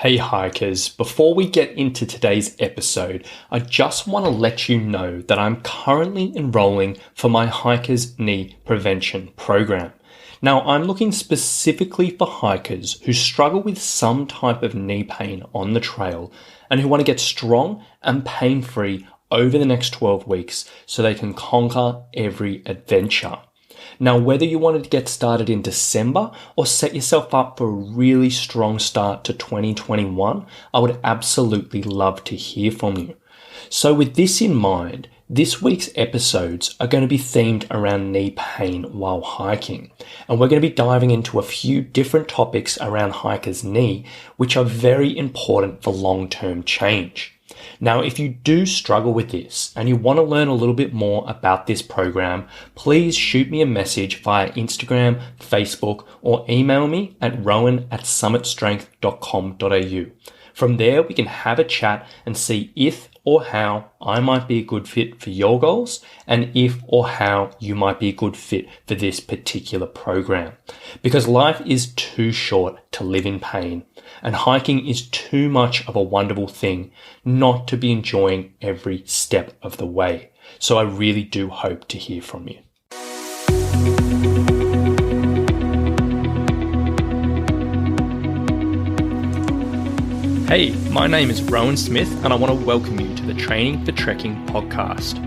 Hey hikers, before we get into today's episode, I just want to let you know that I'm currently enrolling for my Hiker's Knee Prevention program. Now, I'm looking specifically for hikers who struggle with some type of knee pain on the trail and who want to get strong and pain-free over the next 12 weeks so they can conquer every adventure. Now, whether you wanted to get started in December or set yourself up for a really strong start to 2021, I would absolutely love to hear from you. So with this in mind, this week's episodes are going to be themed around knee pain while hiking. And we're going to be diving into a few different topics around hiker's knee, which are very important for long-term change. Now, if you do struggle with this and you want to learn a little bit more about this program, please shoot me a message via Instagram, Facebook, or email me at rowan@summitstrength.com.au. From there, we can have a chat and see if or how I might be a good fit for your goals and if or how you might be a good fit for this particular program. Because life is too short to live in pain, and hiking is too much of a wonderful thing not to be enjoying every step of the way. So I really do hope to hear from you. Hey, my name is Rowan Smith and I want to welcome you to the Training for Trekking podcast.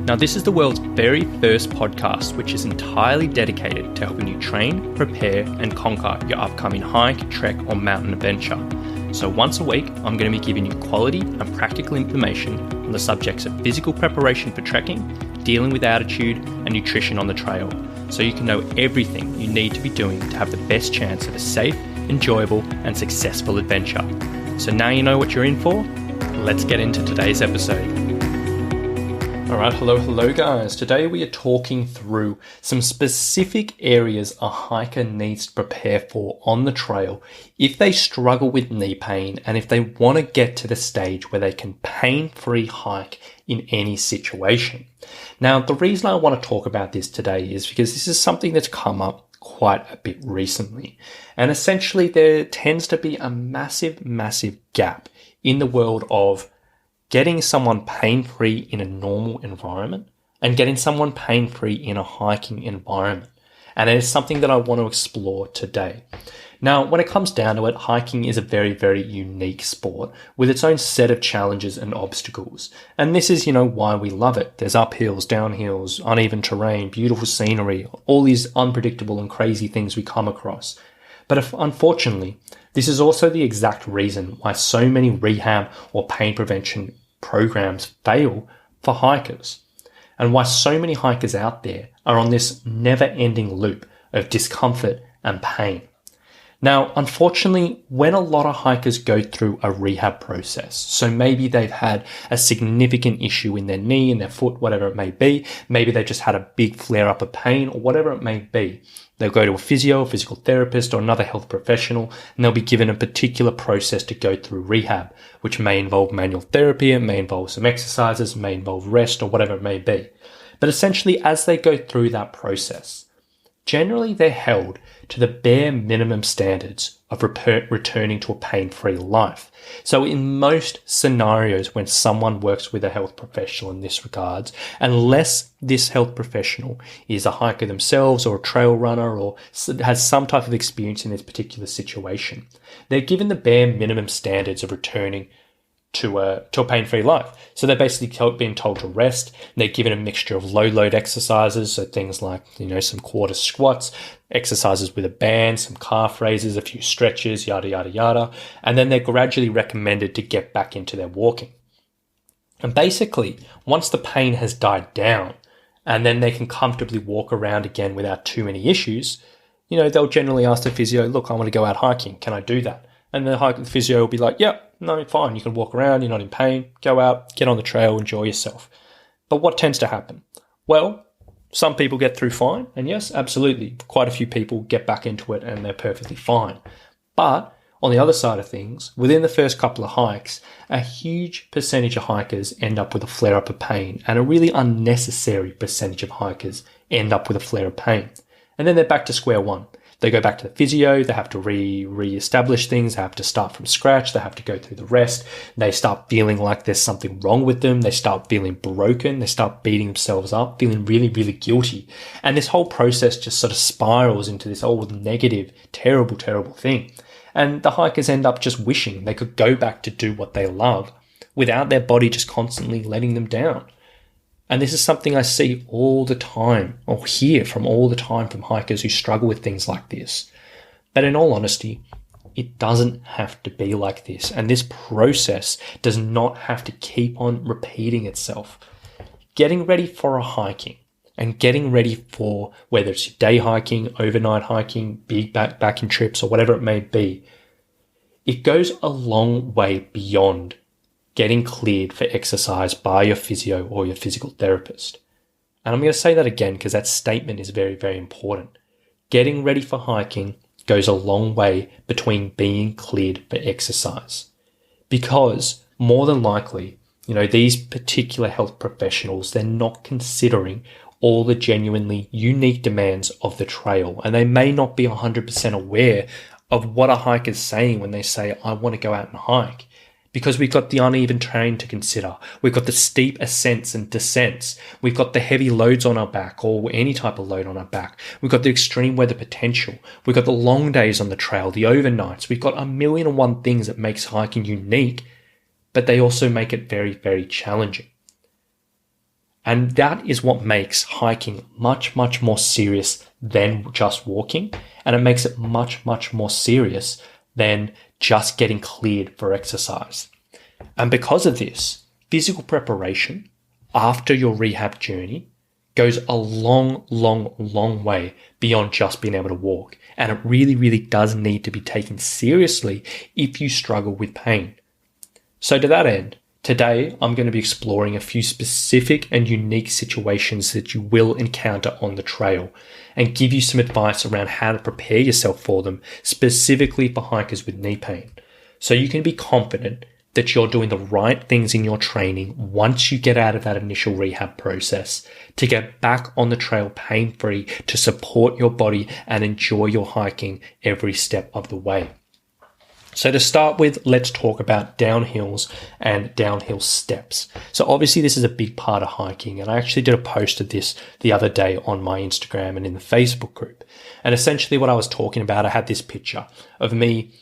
Now, this is the world's very first podcast which is entirely dedicated to helping you train, prepare and conquer your upcoming hike, trek or mountain adventure. So once a week, I'm going to be giving you quality and practical information on the subjects of physical preparation for trekking, dealing with altitude and nutrition on the trail, so you can know everything you need to be doing to have the best chance of a safe, enjoyable and successful adventure. So now you know what you're in for. Let's get into today's episode. Alright, hello guys. Today we are talking through some specific areas a hiker needs to prepare for on the trail if they struggle with knee pain and if they want to get to the stage where they can pain-free hike in any situation. Now, the reason I want to talk about this today is because this is something that's come up quite a bit recently. And essentially there tends to be a massive gap in the world of getting someone pain-free in a normal environment and getting someone pain-free in a hiking environment. And it is something that I want to explore today. Now, when it comes down to it, hiking is a very unique sport with its own set of challenges and obstacles. And this is, why we love it. There's uphills, downhills, uneven terrain, beautiful scenery, all these unpredictable and crazy things we come across. But unfortunately, this is also the exact reason why so many rehab or pain prevention programs fail for hikers, and why so many hikers out there are on this never-ending loop of discomfort and pain. Now, unfortunately, when a lot of hikers go through a rehab process, so maybe they've had a significant issue in their knee, in their foot, whatever it may be, maybe they just had a big flare-up of pain or whatever it may be, they'll go to a physio, a physical therapist or another health professional and they'll be given a particular process to go through rehab, which may involve manual therapy, it may involve some exercises, it may involve rest or whatever it may be. But essentially, as they go through that process, generally they're held to the bare minimum standards of returning to a pain-free life. So in most scenarios when someone works with a health professional in this regards, unless this health professional is a hiker themselves or a trail runner or has some type of experience in this particular situation, they're given the bare minimum standards of returning to a pain-free life. So they're basically being told to rest. They're given a mixture of low-load exercises, so things like, some quarter squats, exercises with a band, some calf raises, a few stretches, yada, yada, yada. And then they're gradually recommended to get back into their walking. And basically, once the pain has died down, and then they can comfortably walk around again without too many issues, they'll generally ask the physio, look, I want to go out hiking. Can I do that? And the physio will be like, yeah, no, fine. You can walk around. You're not in pain. Go out, get on the trail, enjoy yourself. But what tends to happen? Well, some people get through fine. And yes, absolutely. Quite a few people get back into it and they're perfectly fine. But on the other side of things, within the first couple of hikes, a huge percentage of hikers end up with a flare-up of pain, and a really unnecessary percentage of hikers end up with a flare of pain. And then they're back to square one. They go back to the physio, they have to re-establish things, they have to start from scratch, they have to go through the rest, they start feeling like there's something wrong with them, they start feeling broken, they start beating themselves up, feeling really, really guilty. And this whole process just sort of spirals into this old negative, terrible, terrible thing. And the hikers end up just wishing they could go back to do what they love without their body just constantly letting them down. And this is something I see all the time, or hear from all the time from hikers who struggle with things like this. But in all honesty, it doesn't have to be like this. And this process does not have to keep on repeating itself. Getting ready for a hiking and getting ready for whether it's day hiking, overnight hiking, big backpacking trips, or whatever it may be, it goes a long way beyond getting cleared for exercise by your physio or your physical therapist. And I'm going to say that again because that statement is very, very important. Getting ready for hiking goes a long way between being cleared for exercise. Because more than likely, these particular health professionals, they're not considering all the genuinely unique demands of the trail. And they may not be 100% aware of what a hiker is saying when they say, I want to go out and hike. Because we've got the uneven terrain to consider. We've got the steep ascents and descents. We've got the heavy loads on our back or any type of load on our back. We've got the extreme weather potential. We've got the long days on the trail, the overnights. We've got 1,000,001 things that makes hiking unique, but they also make it very, very challenging. And that is what makes hiking much, much more serious than just walking. And it makes it much, much more serious than just getting cleared for exercise. And because of this, physical preparation after your rehab journey goes a long, long, long way beyond just being able to walk. And it really, really does need to be taken seriously if you struggle with pain. So to that end, today I'm going to be exploring a few specific and unique situations that you will encounter on the trail and give you some advice around how to prepare yourself for them, specifically for hikers with knee pain. So you can be confident that you're doing the right things in your training once you get out of that initial rehab process to get back on the trail pain-free to support your body and enjoy your hiking every step of the way. So to start with, let's talk about downhills and downhill steps. So obviously this is a big part of hiking, and I actually did a post of this the other day on my Instagram and in the Facebook group. And essentially what I was talking about, I had this picture of me.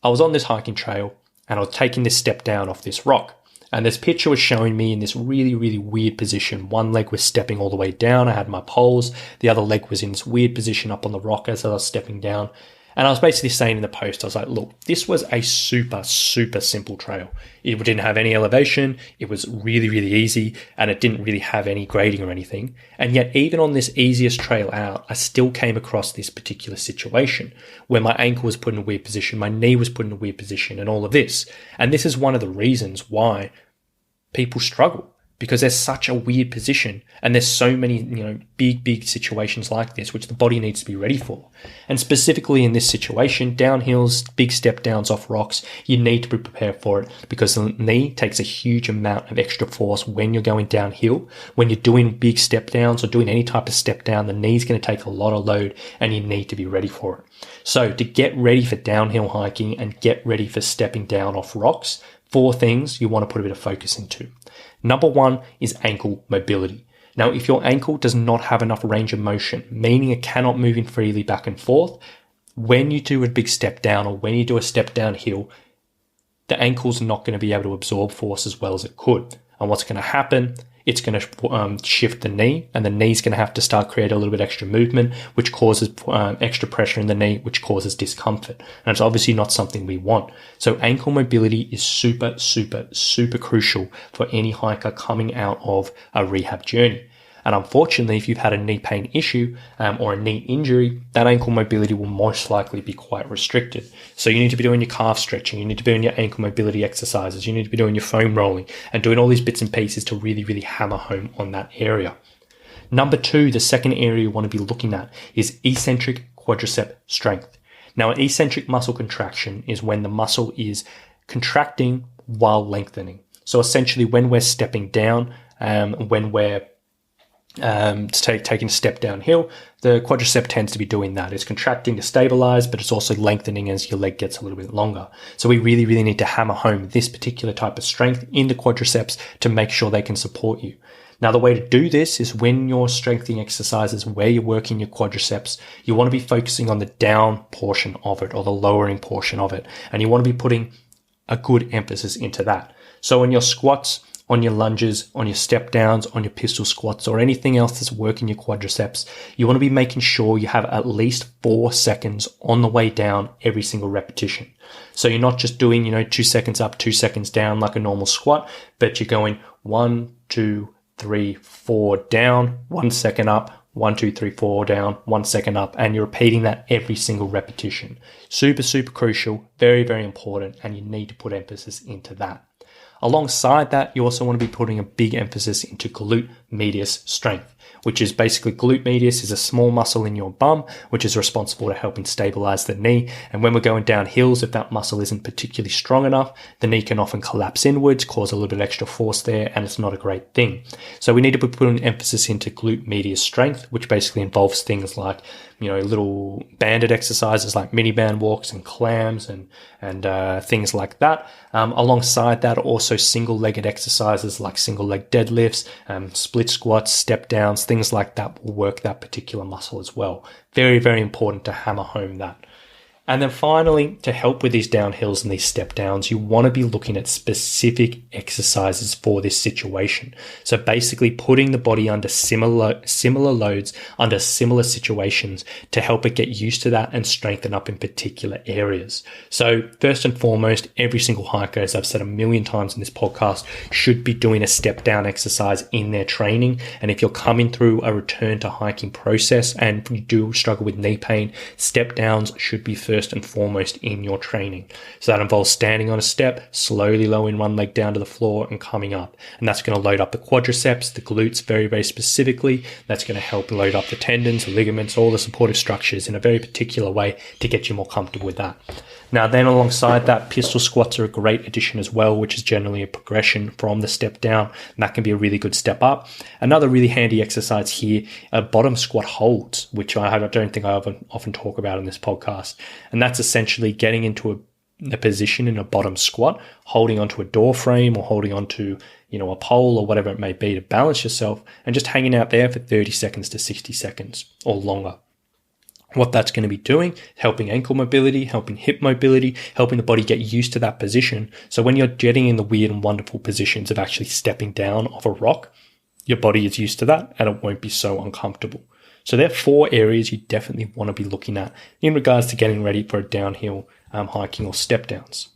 I was on this hiking trail and I was taking this step down off this rock. And this picture was showing me in this really, really weird position. One leg was stepping all the way down. I had my poles. The other leg was in this weird position up on the rock as I was stepping down. And I was basically saying in the post, I was like, look, this was a super, super simple trail. It didn't have any elevation. It was really, really easy. And it didn't really have any grading or anything. And yet even on this easiest trail out, I still came across this particular situation where my ankle was put in a weird position. My knee was put in a weird position and all of this. And this is one of the reasons why people struggle. Because there's such a weird position and there's so many, big situations like this, which the body needs to be ready for. And specifically in this situation, downhills, big step downs off rocks, you need to be prepared for it because the knee takes a huge amount of extra force when you're going downhill. When you're doing big step downs or doing any type of step down, the knee's going to take a lot of load and you need to be ready for it. So to get ready for downhill hiking and get ready for stepping down off rocks, 4 things you want to put a bit of focus into. Number 1 is ankle mobility. Now, if your ankle does not have enough range of motion, meaning it cannot move in freely back and forth, when you do a big step down or when you do a step downhill, the ankle's not going to be able to absorb force as well as it could. And what's going to happen, it's going to shift the knee, and the knee's going to have to start create a little bit extra movement, which causes extra pressure in the knee, which causes discomfort. And it's obviously not something we want. So ankle mobility is super, super, super crucial for any hiker coming out of a rehab journey. And unfortunately, if you've had a knee pain issue or a knee injury, that ankle mobility will most likely be quite restricted. So you need to be doing your calf stretching, you need to be doing your ankle mobility exercises, you need to be doing your foam rolling and doing all these bits and pieces to really, really hammer home on that area. Number 2, the second area you want to be looking at is eccentric quadricep strength. Now, an eccentric muscle contraction is when the muscle is contracting while lengthening. So essentially when we're stepping down, when we're taking a step downhill, the quadricep tends to be doing that. It's contracting to stabilize, but it's also lengthening as your leg gets a little bit longer. So we really, really need to hammer home this particular type of strength in the quadriceps to make sure they can support you. Now, the way to do this is when you're strengthening exercises where you're working your quadriceps, you want to be focusing on the down portion of it or the lowering portion of it. And you want to be putting a good emphasis into that. So in your squats, on your lunges, on your step downs, on your pistol squats, or anything else that's working your quadriceps, you want to be making sure you have at least 4 seconds on the way down every single repetition. So you're not just doing, 2 seconds up, 2 seconds down like a normal squat, but you're going 1, 2, 3, 4 down, 1 second up, 1, 2, 3, 4 down, 1 second up, and you're repeating that every single repetition. Super, super crucial, very, very important, and you need to put emphasis into that. Alongside that, you also want to be putting a big emphasis into glute medius strength, which is basically glute medius is a small muscle in your bum, which is responsible to helping stabilize the knee. And when we're going down hills, if that muscle isn't particularly strong enough, the knee can often collapse inwards, cause a little bit of extra force there, and it's not a great thing. So we need to be putting emphasis into glute medius strength, which basically involves things like, little banded exercises like mini band walks and clams and things like that. Alongside that, also single-legged exercises like single-leg deadlifts, split squats, step downs, things like that will work that particular muscle as well. Very, very important to hammer home that. And then finally, to help with these downhills and these step downs, you want to be looking at specific exercises for this situation. So basically putting the body under similar loads, under similar situations to help it get used to that and strengthen up in particular areas. So first and foremost, every single hiker, as I've said a million times in this podcast, should be doing a step down exercise in their training. And if you're coming through a return to hiking process and you do struggle with knee pain, step downs should be first and foremost in your training. So that involves standing on a step, slowly lowering one leg down to the floor and coming up. And that's going to load up the quadriceps, the glutes very, very specifically. That's going to help load up the tendons, the ligaments, all the supportive structures in a very particular way to get you more comfortable with that. Now then, alongside that, pistol squats are a great addition as well, which is generally a progression from the step down, and that can be a really good step up. Another really handy exercise here are bottom squat holds, which I don't think I often talk about in this podcast. And that's essentially getting into a position in a bottom squat, holding onto a door frame or holding onto, a pole or whatever it may be to balance yourself, and just hanging out there for 30 seconds to 60 seconds or longer. What that's going to be doing, helping ankle mobility, helping hip mobility, helping the body get used to that position. So when you're getting in the weird and wonderful positions of actually stepping down off a rock, your body is used to that and it won't be so uncomfortable. So there are 4 areas you definitely want to be looking at in regards to getting ready for a downhill hiking or step downs.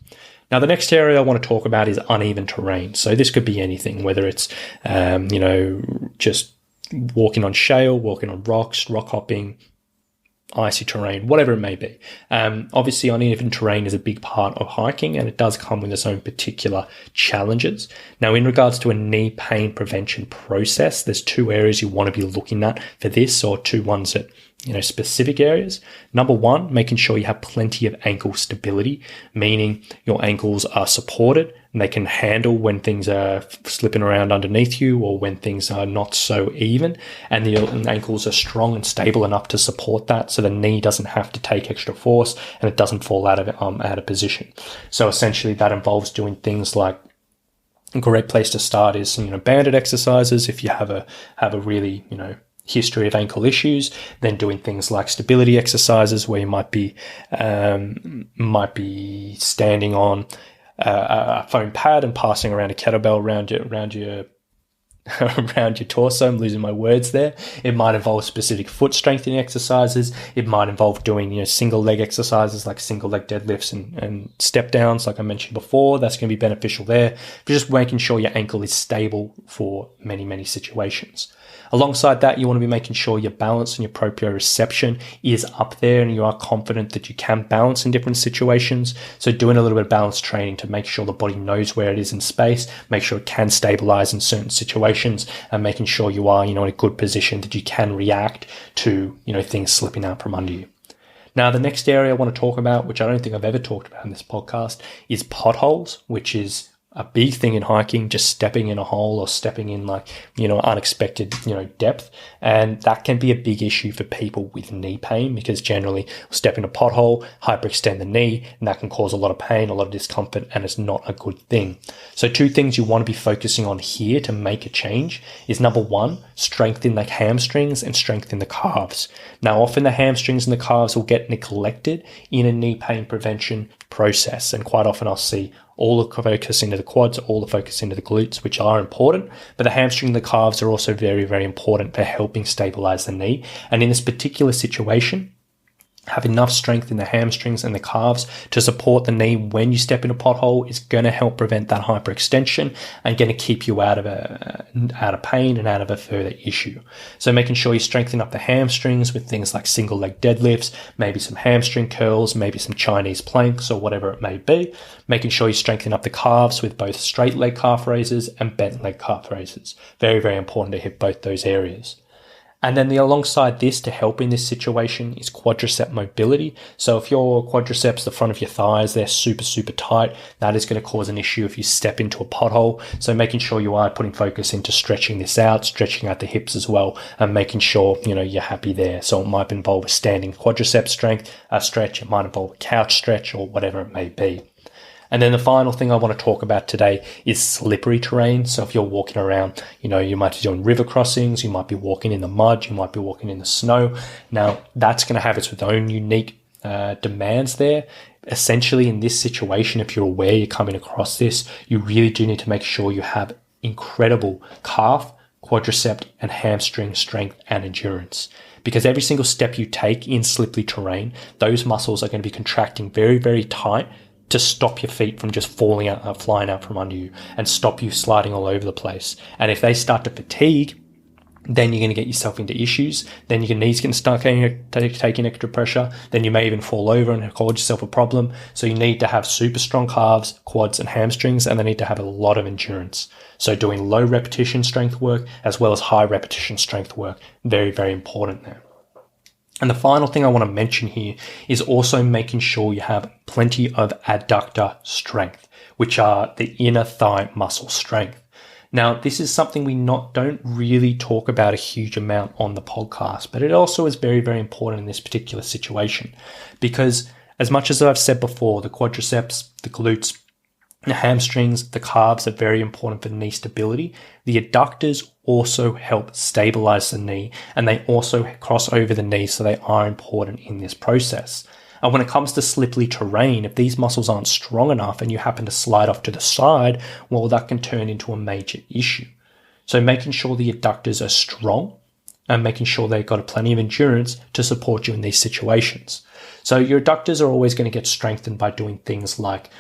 Now, the next area I want to talk about is uneven terrain. So this could be anything, whether it's, just walking on shale, walking on rocks, rock hopping, icy terrain, whatever it may be. Obviously, uneven terrain is a big part of hiking and it does come with its own particular challenges. Now, in regards to a knee pain prevention process, there's 2 areas you want to be looking at for this, or 2 ones that, specific areas. Number 1, making sure you have plenty of ankle stability, meaning your ankles are supported and they can handle when things are slipping around underneath you or when things are not so even, and the ankles are strong and stable enough to support that, so the knee doesn't have to take extra force and it doesn't fall out of position. So essentially that involves doing things like, a great place to start is, banded exercises. If you have a really, history of ankle issues, then doing things like stability exercises where you might be standing on a foam pad and passing around a kettlebell around your torso. I'm losing my words there. It might involve specific foot strengthening exercises. It might involve doing, single leg exercises like single leg deadlifts and step downs, like I mentioned before. That's going to be beneficial there. But just making sure your ankle is stable for many, many situations. Alongside that, you want to be making sure your balance and your proprioception is up there and you are confident that you can balance in different situations. So doing a little bit of balance training to make sure the body knows where it is in space, make sure it can stabilize in certain situations, and making sure you are, in a good position that you can react to, things slipping out from under you. Now, the next area I want to talk about, which I don't think I've ever talked about in this podcast, is potholes, which is a big thing in hiking, just stepping in a hole or stepping in unexpected, depth. And that can be a big issue for people with knee pain, because generally we'll step in a pothole, hyperextend the knee, and that can cause a lot of pain, a lot of discomfort, and it's not a good thing. So 2 things you want to be focusing on here to make a change is, number 1, strengthen the hamstrings and strengthen the calves. Now, often the hamstrings and the calves will get neglected in a knee pain prevention process. And quite often I'll see all the focus into the quads, all the focus into the glutes, which are important, but the hamstring and the calves are also very, very important for helping stabilize the knee. And in this particular situation, have enough strength in the hamstrings and the calves to support the knee when you step in a pothole is going to help prevent that hyperextension and going to keep you out of pain and out of a further issue. So making sure you strengthen up the hamstrings with things like single leg deadlifts, maybe some hamstring curls, maybe some Chinese planks or whatever it may be. Making sure you strengthen up the calves with both straight leg calf raises and bent leg calf raises. Very, very important to hit both those areas. And then alongside this, to help in this situation, is quadricep mobility. So if your quadriceps, the front of your thighs, they're super, super tight, that is going to cause an issue if you step into a pothole. So making sure you are putting focus into stretching this out, stretching out the hips as well, and making sure, you're happy there. So it might involve a standing quadricep stretch, it might involve a couch stretch or whatever it may be. And then the final thing I want to talk about today is slippery terrain. So if you're walking around, you might be doing river crossings, you might be walking in the mud, you might be walking in the snow. Now, that's going to have its own unique demands there. Essentially, in this situation, if you're aware you're coming across this, you really do need to make sure you have incredible calf, quadricep, and hamstring strength and endurance. Because every single step you take in slippery terrain, those muscles are going to be contracting very, very tight to stop your feet from just flying out from under you and stop you sliding all over the place. And if they start to fatigue, then you're going to get yourself into issues. Then your knees can start taking extra pressure. Then you may even fall over and cause yourself a problem. So you need to have super strong calves, quads, and hamstrings, and they need to have a lot of endurance. So doing low repetition strength work as well as high repetition strength work, very, very important there. And the final thing I want to mention here is also making sure you have plenty of adductor strength, which are the inner thigh muscle strength. Now, this is something we don't really talk about a huge amount on the podcast, but it also is very, very important in this particular situation, because as much as I've said before, the quadriceps, the glutes, the hamstrings, the calves are very important for knee stability. The adductors also help stabilize the knee, and they also cross over the knee, so they are important in this process. And when it comes to slippery terrain, if these muscles aren't strong enough and you happen to slide off to the side, well, that can turn into a major issue. So making sure the adductors are strong and making sure they've got plenty of endurance to support you in these situations. So your adductors are always going to get strengthened by doing things like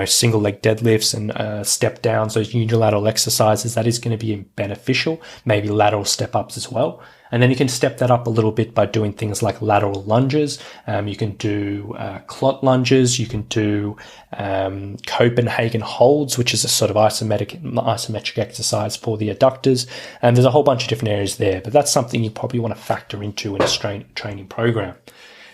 single leg deadlifts and step downs, those unilateral exercises. That is going to be beneficial, maybe lateral step ups as well. And then you can step that up a little bit by doing things like lateral lunges. You can do clot lunges. You can do Copenhagen holds, which is a sort of isometric exercise for the adductors. And there's a whole bunch of different areas there, but that's something you probably want to factor into in a training program.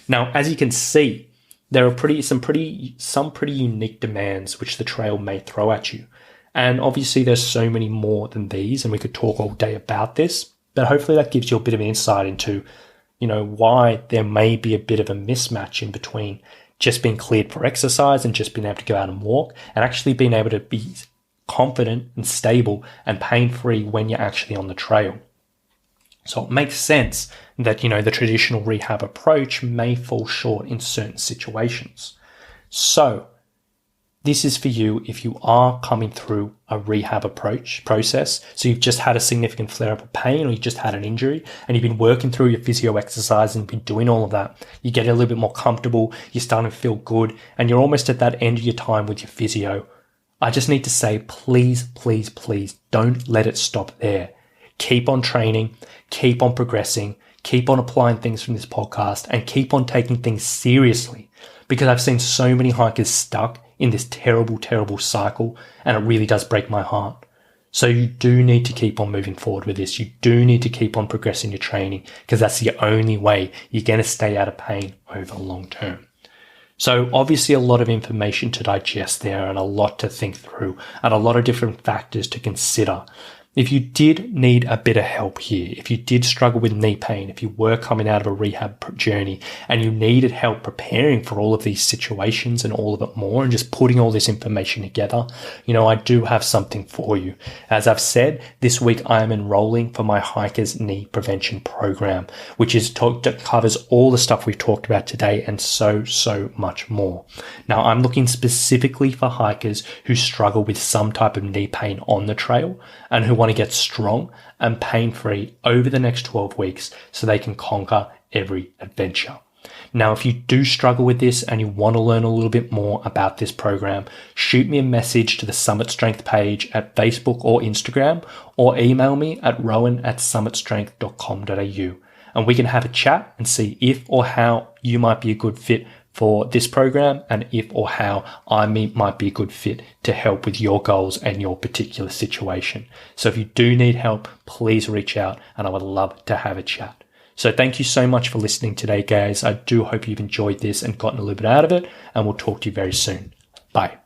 Now, as you can see, there are some pretty unique demands which the trail may throw at you. And obviously there's so many more than these, and we could talk all day about this, but hopefully that gives you a bit of insight into, why there may be a bit of a mismatch in between just being cleared for exercise and just being able to go out and walk, and actually being able to be confident and stable and pain-free when you're actually on the trail. So it makes sense that, the traditional rehab approach may fall short in certain situations. So this is for you if you are coming through a rehab process. So you've just had a significant flare-up of pain, or you just had an injury and you've been working through your physio exercise and been doing all of that. You get a little bit more comfortable, you're starting to feel good, and you're almost at that end of your time with your physio. I just need to say, please, please, please don't let it stop there. Keep on training, keep on progressing, keep on applying things from this podcast, and keep on taking things seriously, because I've seen so many hikers stuck in this terrible, terrible cycle, and it really does break my heart. So you do need to keep on moving forward with this. You do need to keep on progressing your training, because that's the only way you're going to stay out of pain over long term. So obviously a lot of information to digest there and a lot to think through and a lot of different factors to consider. If you did need a bit of help here, if you did struggle with knee pain, if you were coming out of a rehab journey and you needed help preparing for all of these situations and all of it more and just putting all this information together, I do have something for you. As I've said, this week I am enrolling for my Hiker's Knee Prevention Program, which covers all the stuff we've talked about today and so much more. Now, I'm looking specifically for hikers who struggle with some type of knee pain on the trail and who want to get strong and pain-free over the next 12 weeks so they can conquer every adventure. Now, if you do struggle with this and you want to learn a little bit more about this program, shoot me a message to the Summit Strength page at Facebook or Instagram, or email me at rowan@summitstrength.com.au, and we can have a chat and see if or how you might be a good fit for this program and if or how I might be a good fit to help with your goals and your particular situation. So if you do need help, please reach out and I would love to have a chat. So thank you so much for listening today, guys. I do hope you've enjoyed this and gotten a little bit out of it, and we'll talk to you very soon. Bye.